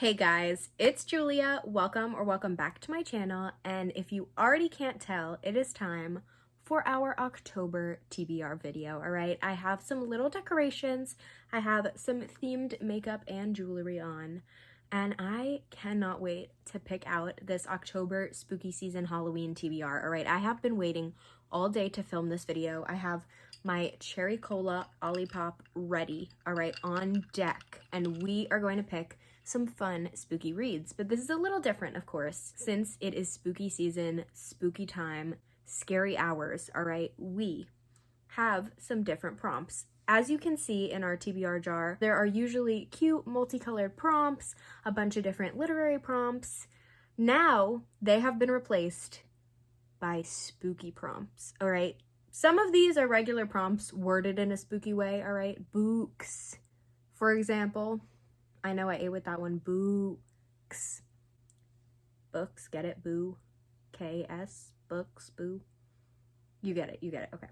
Hey guys, it's Julia. Welcome back to my channel. And if you already can't tell, it is time for our October TBR video, all right? I have some little decorations. I have some themed makeup and jewelry on, and I cannot wait to pick out this October spooky season Halloween TBR, all right? I have been waiting all day to film this video. I have my cherry cola Olipop ready, all right, on deck, and we are going to pick some fun spooky reads. But this is a little different, of course, since it is spooky season, spooky time, scary hours, all right? We have some different prompts. As you can see in our TBR jar, there are usually cute multicolored prompts, a bunch of different literary prompts. Now they have been replaced by spooky prompts, all right? Some of these are regular prompts worded in a spooky way, all right? Books, for example. I know I ate with that one. Books. Books, get it? Boo. K-S. Books. Boo. You get it. Okay.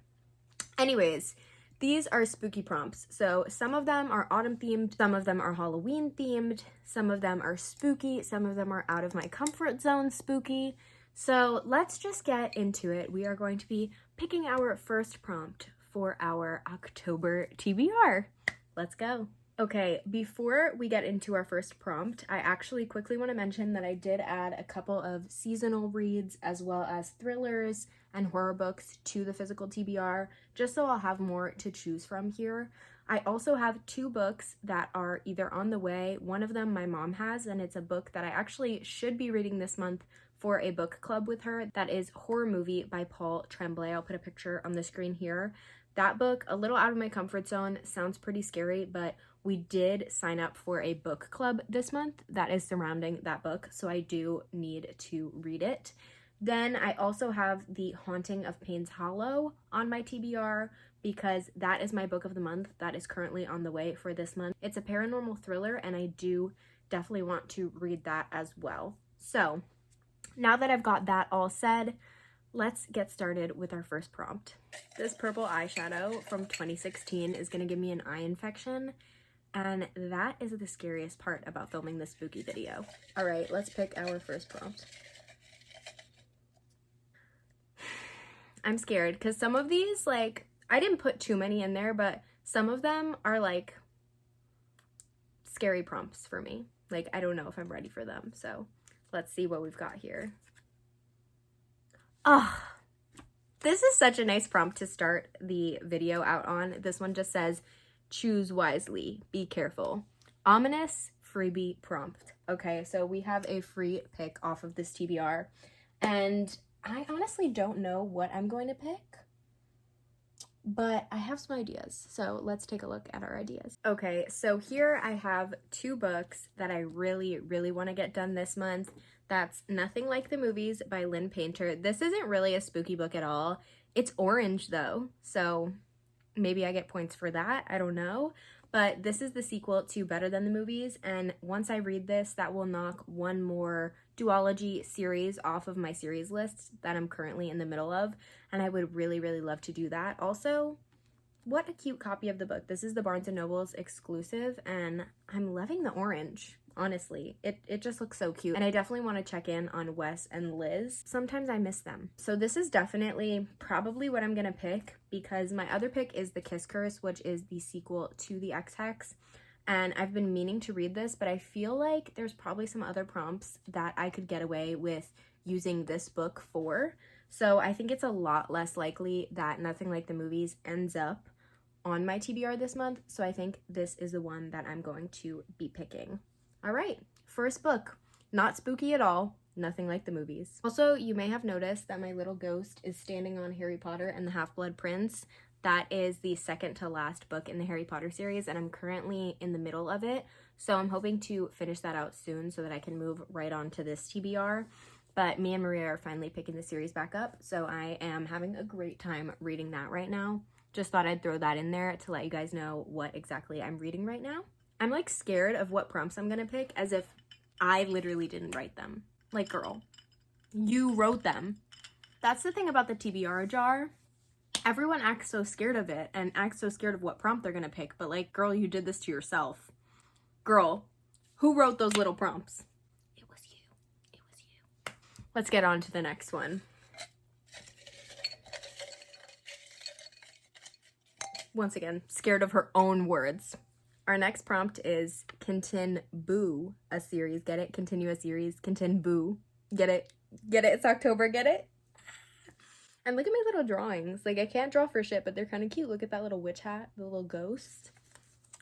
Anyways, these are spooky prompts. So some of them are autumn themed. Some of them are Halloween themed. Some of them are spooky. Some of them are out of my comfort zone spooky. So let's just get into it. We are going to be picking our first prompt for our October TBR. Let's go. Okay, before we get into our first prompt, I actually quickly want to mention that I did add a couple of seasonal reads as well as thrillers and horror books to the physical TBR, just so I'll have more to choose from here. I also have two books that are either on the way. One of them my mom has, and it's a book that I actually should be reading this month for a book club with her. That is Horror Movie by Paul Tremblay. I'll put a picture on the screen here. That book, a little out of my comfort zone, sounds pretty scary, but we did sign up for a book club this month that is surrounding that book, so I do need to read it. Then I also have The Haunting of Payne's Hollow on my TBR because that is my book of the month that is currently on the way for this month. It's a paranormal thriller, and I do definitely want to read that as well. So now that I've got that all said, let's get started with our first prompt. This purple eyeshadow from 2016 is going to give me an eye infection, and that is the scariest part about filming this spooky video. All right, let's pick our first prompt. I'm scared because some of these, like, I didn't put too many in there, but some of them are like scary prompts for me. Like, I don't know if I'm ready for them. So let's see what we've got here. Oh, this is such a nice prompt to start the video out on. This one just says, choose wisely, be careful. Ominous freebie prompt. Okay, so we have a free pick off of this TBR, and I honestly don't know what I'm going to pick, but I have some ideas. So let's take a look at our ideas. Okay, so here I have two books that I really want to get done this month. That's Nothing Like the Movies by Lynn Painter. This isn't really a spooky book at all. It's orange though, so maybe I get points for that. I don't know. But this is the sequel to Better Than the Movies, and once I read this, that will knock one more duology series off of my series list that I'm currently in the middle of, and I would really love to do that. Also, what a cute copy of the book. This is the Barnes & Noble's exclusive, and I'm loving the orange. Honestly, it just looks so cute, and I definitely want to check in on Wes and Liz. Sometimes I miss them. So this is definitely probably what I'm gonna pick, because my other pick is The Kiss Curse, which is the sequel to The X-Hex, and I've been meaning to read this, but I feel like there's probably some other prompts that I could get away with using this book for. So I think it's a lot less likely that Nothing Like the Movies ends up on my TBR this month, so I think this is the one that I'm going to be picking. All right, first book, not spooky at all, Nothing Like the Movies. Also, you may have noticed that my little ghost is standing on Harry Potter and the Half-Blood Prince. That is the second to last book in the Harry Potter series, and I'm currently in the middle of it, so I'm hoping to finish that out soon so that I can move right on to this TBR. But me and Maria are finally picking the series back up, so I am having a great time reading that right now. Just thought I'd throw that in there to let you guys know what exactly I'm reading right now. I'm like scared of what prompts I'm gonna pick, as if I literally didn't write them. Like, girl, you wrote them. That's the thing about the TBR jar. Everyone acts so scared of it and acts so scared of what prompt they're gonna pick, but like, girl, you did this to yourself. Girl, Who wrote those little prompts? It was you. It was you. Let's get on to the next one. Once again, scared of her own words. Our next prompt is continue a series. Get it? Continue a series. Continue. Get it? Get it? It's October. Get it? And look at my little drawings. Like, I can't draw for shit, but they're kind of cute. Look at that little witch hat, the little ghost.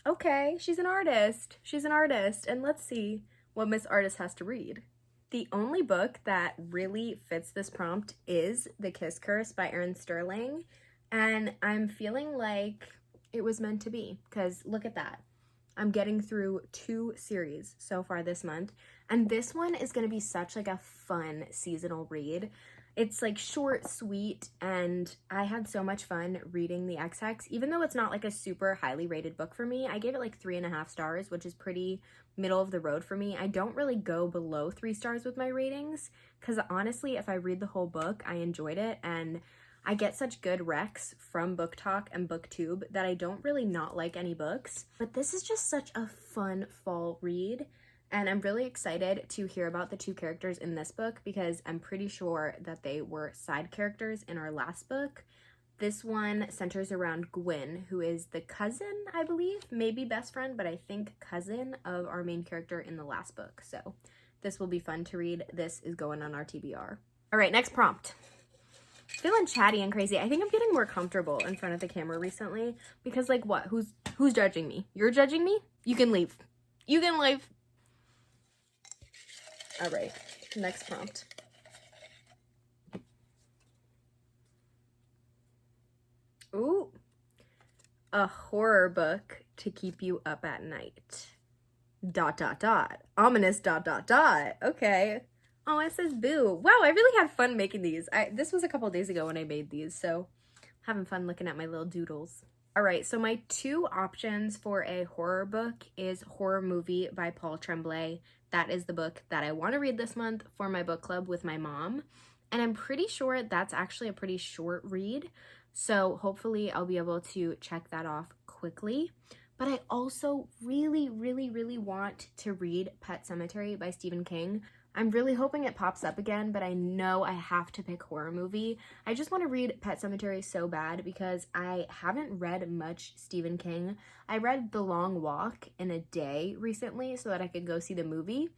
Okay, she's an artist. She's an artist. And let's see what Miss Artist has to read. The only book that really fits this prompt is The Kiss Curse by Erin Sterling. And I'm feeling like it was meant to be, because look at that. I'm getting through 2 series so far this month, and this one is going to be such like a fun seasonal read. It's like short, sweet, and I had so much fun reading the XX. Even though it's not like a super highly rated book for me, I gave it like 3.5 stars, which is pretty middle of the road for me. I don't really go below 3 stars with my ratings, because honestly, if I read the whole book, I enjoyed it, and I get such good recs from Book Talk and BookTube that I don't really not like any books. But this is just such a fun fall read, and I'm really excited to hear about the 2 characters in this book because I'm pretty sure that they were side characters in our last book. This one centers around Gwyn, who is the cousin, I believe, maybe best friend, but I think cousin of our main character in the last book. So this will be fun to read. This is going on our TBR. All right, next prompt. Feeling chatty and crazy. I think I'm getting more comfortable in front of the camera recently because, like, what? Who's judging me? You're judging me? You can leave. You can leave. All right, next prompt. Ooh, a horror book to keep you up at night. ... Ominous ... Okay. Oh, it says boo. Wow, I really had fun making these. This was a couple days ago when I made these, so having fun looking at my little doodles. All right, so my 2 options for a horror book is Horror Movie by Paul Tremblay. That is the book that I want to read this month for my book club with my mom. And I'm pretty sure that's actually a pretty short read, so hopefully I'll be able to check that off quickly. But I also really, really, really want to read Pet Sematary by Stephen King. I'm really hoping it pops up again, but I know I have to pick Horror Movie. I just want to read Pet Sematary so bad because I haven't read much Stephen King. I read The Long Walk in a day recently so that I could go see the movie.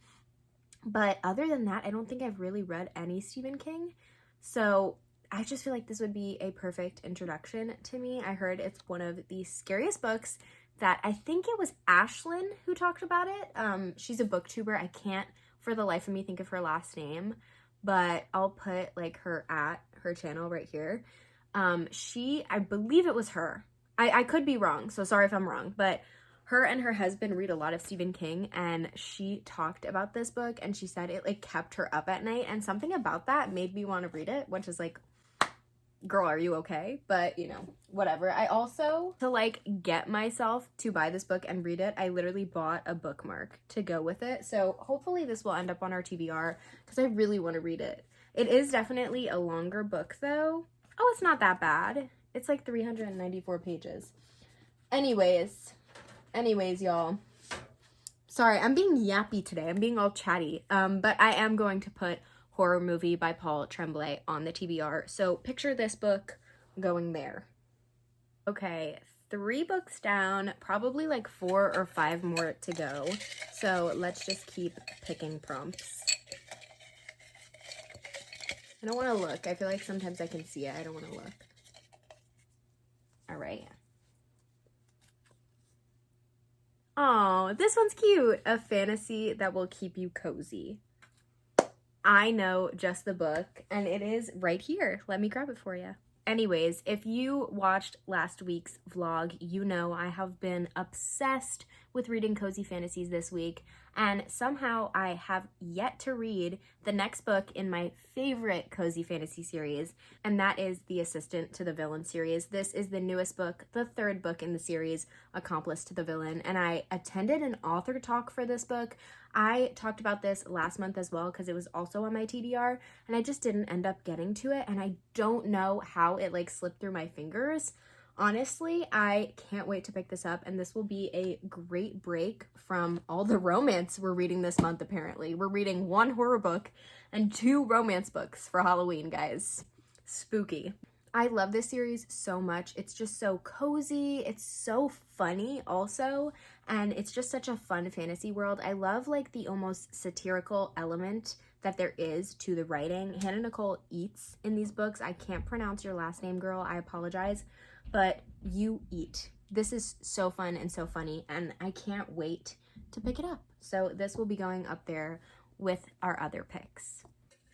But other than that, I don't think I've really read any Stephen King. So I just feel like this would be a perfect introduction to me. I heard it's one of the scariest books that I think it was Ashlyn who talked about it. She's a booktuber. I can't for the life of me think of her last name, but I'll put like her channel right here. I believe it was her. I could be wrong, so sorry if I'm wrong, but her and her husband read a lot of Stephen King, and she talked about this book, and she said it like kept her up at night, and something about that made me want to read it, which is like, girl, are you okay? But you know, whatever. I also, to like get myself to buy this book and read it, I literally bought a bookmark to go with it. So hopefully this will end up on our TBR because I really want to read it. It is definitely a longer book though. Oh, it's not that bad. It's like 394 pages. Anyways, y'all. Sorry, I'm being yappy today. I'm being all chatty. But I am going to put Horror Movie by Paul Tremblay on the TBR. So picture this book going there. Okay, 3 books down, probably like 4 or 5 more to go. So let's just keep picking prompts. I don't want to look. I feel like sometimes I can see it. I don't want to look. All right. Oh, this one's cute. A fantasy that will keep you cozy. I know just the book, and it is right here. Let me grab it for you. Anyways, if you watched last week's vlog, you know I have been obsessed with reading cozy fantasies this week, and somehow I have yet to read the next book in my favorite cozy fantasy series, and that is The Assistant to the Villain series. This is the newest book, the 3rd book in the series, Accomplice to the Villain, and I attended an author talk for this book. I talked about this last month as well because it was also on my TBR, and I just didn't end up getting to it, and I don't know how it like slipped through my fingers. Honestly, I can't wait to pick this up, and this will be a great break from all the romance we're reading this month, apparently. We're reading 1 horror book and 2 romance books for Halloween, guys. Spooky. I love this series so much. It's just so cozy. It's so funny also, and it's just such a fun fantasy world. I love like the almost satirical element that there is to the writing. Hannah Nicole Eats in these books. I can't pronounce your last name, girl. I apologize, but you eat. This is so fun and so funny, and I can't wait to pick it up. So this will be going up there with our other picks.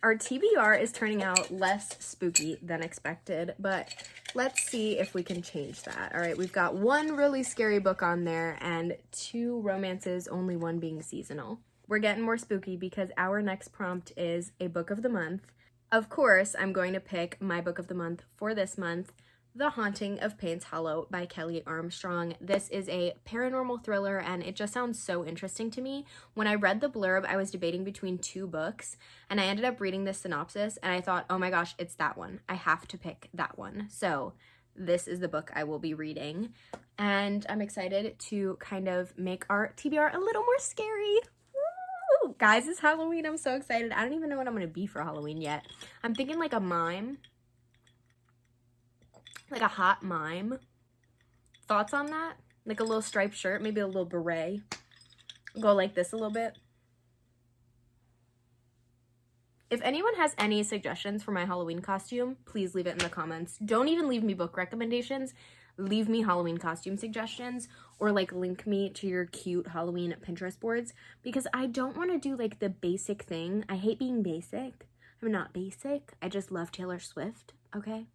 Our TBR is turning out less spooky than expected, but let's see if we can change that. All right, we've got 1 really scary book on there and 2 romances, only 1 being seasonal. We're getting more spooky because our next prompt is a book of the month. Of course, I'm going to pick my book of the month for this month, The Haunting of Payne's Hollow by Kelly Armstrong. This is a paranormal thriller, and it just sounds so interesting to me. When I read the blurb, I was debating between 2 books, and I ended up reading the synopsis, and I thought, oh my gosh, it's that one. I have to pick that one. So this is the book I will be reading, and I'm excited to kind of make our TBR a little more scary. Woo! Guys, it's Halloween. I'm so excited. I don't even know what I'm going to be for Halloween yet. I'm thinking like a mime. Like a hot mime. Thoughts on that? Like a little striped shirt, maybe a little beret. Go like this a little bit. If anyone has any suggestions for my Halloween costume, please leave it in the comments. Don't even leave me book recommendations. Leave me Halloween costume suggestions, or like link me to your cute Halloween Pinterest boards, because I don't want to do like the basic thing. I hate being basic. I'm not basic. I just love Taylor Swift, okay?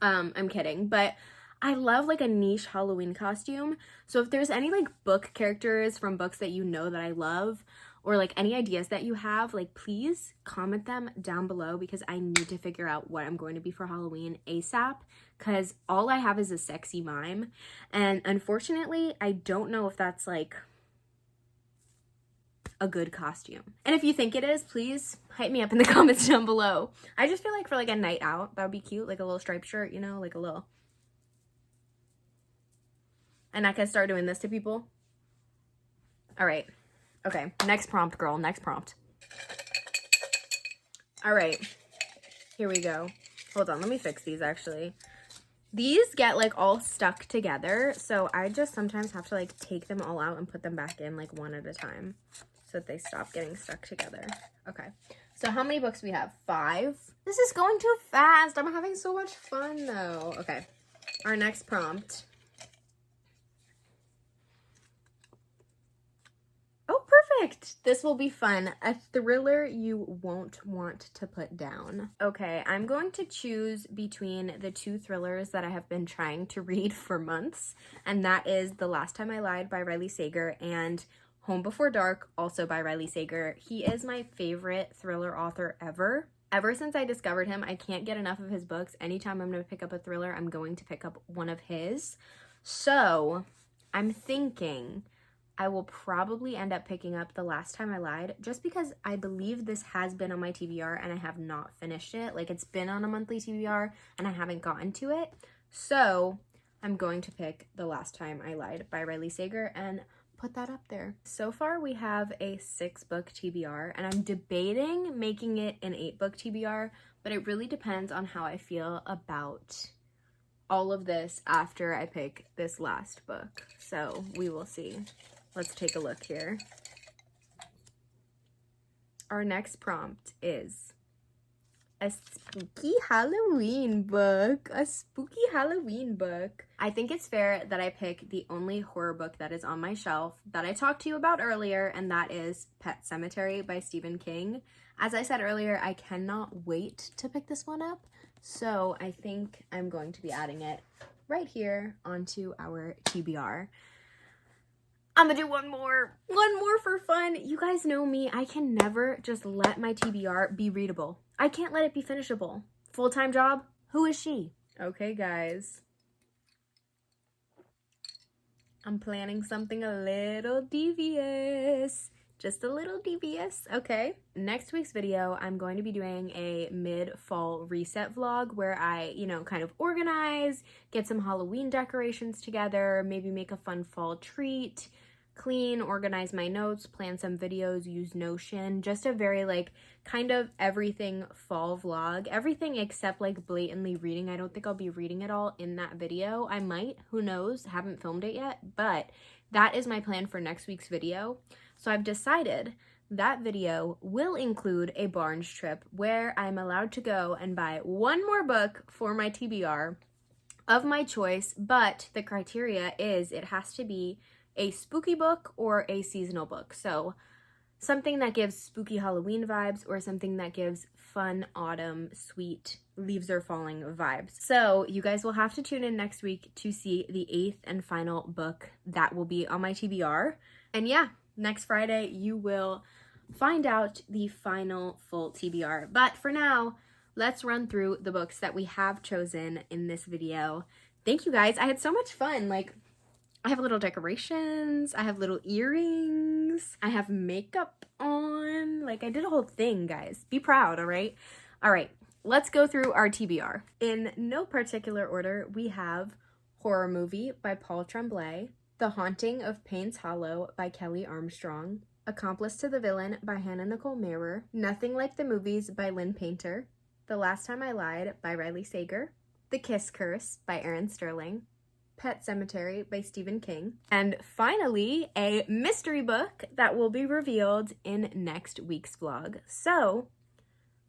I'm kidding, but I love like a niche Halloween costume. So if there's any like book characters from books that you know that I love, or like any ideas that you have, like please comment them down below, because I need to figure out what I'm going to be for Halloween ASAP, because all I have is a sexy mime, and unfortunately I don't know if that's like a good costume. And if you think it is, please hype me up in the comments down below. I just feel like for like a night out, that would be cute, like a little striped shirt, you know, like a little. And I can start doing this to people. All right. Okay, next prompt, girl, next prompt. All right, here we go. Hold on, let me fix these actually. These get like all stuck together, so I just sometimes have to like take them all out and put them back in like one at a time, so that they stop getting stuck together. Okay, so how many books we have? 5? This is going too fast. I'm having so much fun though. Okay, our next prompt. Oh, perfect. This will be fun. A thriller you won't want to put down. Okay, I'm going to choose between the 2 thrillers that I have been trying to read for months, and that is The Last Time I Lied by Riley Sager and Home Before Dark, also by Riley Sager. He is my favorite thriller author ever. Ever since I discovered him, I can't get enough of his books. Anytime I'm going to pick up a thriller, I'm going to pick up one of his. So I'm thinking I will probably end up picking up The Last Time I Lied, just because I believe this has been on my TBR and I have not finished it. Like, it's been on a monthly TBR and I haven't gotten to it. So I'm going to pick The Last Time I Lied by Riley Sager and put that up there. So far we have a 6-book TBR, and I'm debating making it an 8-book TBR, but it really depends on how I feel about all of this after I pick this last book. So we will see. Let's take a look here. Our next prompt is a spooky Halloween book. A spooky Halloween book. I think it's fair that I pick the only horror book that is on my shelf that I talked to you about earlier, and that is Pet Sematary by Stephen King. As I said earlier, I cannot wait to pick this one up, so I think I'm going to be adding it right here onto our TBR. I'm gonna do one more for fun. You guys know me, I can never just let my TBR be readable. I can't let it be finishable. Full-time job? Who is she? Okay, guys. I'm planning something a little devious. just a little devious, okay? Next week's video, I'm going to be doing a mid-fall reset vlog where I, kind of organize, get some Halloween decorations together, maybe make a fun fall treat, clean, organize my notes, plan some videos, use Notion, just a very kind of everything fall vlog. Everything except blatantly reading. I don't think I'll be reading it all in that video. I might, who knows, haven't filmed it yet, but that is my plan for next week's video. So I've decided that video will include a Barnes trip where I'm allowed to go and buy one more book for my TBR of my choice, but the criteria is it has to be a spooky book or a seasonal book. So something that gives spooky Halloween vibes or something that gives fun autumn, sweet, leaves are falling vibes. So you guys will have to tune in next week to see the 8th and final book that will be on my TBR. And yeah, next Friday you will find out the final full TBR. But for now, let's run through the books that we have chosen in this video. Thank you guys. I had so much fun. I have little decorations, I have little earrings, I have makeup on, I did a whole thing, guys. Be proud, all right? All right, let's go through our TBR. In no particular order, we have Horror Movie by Paul Tremblay, The Haunting of Payne's Hollow by Kelly Armstrong, Accomplice to the Villain by Hannah Nicole Mehrer, Nothing Like the Movies by Lynn Painter, The Last Time I Lied by Riley Sager, The Kiss Curse by Erin Sterling, Pet Sematary by Stephen King, and finally, a mystery book that will be revealed in next week's vlog. So,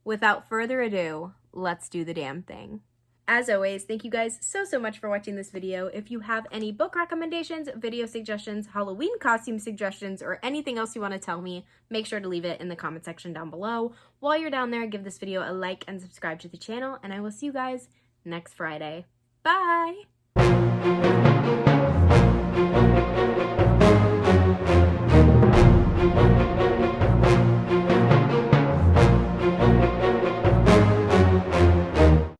without further ado, let's do the damn thing. As always, thank you guys so much for watching this video. If you have any book recommendations, video suggestions, Halloween costume suggestions, or anything else you want to tell me, make sure to leave it in the comment section down below. While you're down there, give this video a like and subscribe to the channel, and I will see you guys next Friday. Bye! Thank you.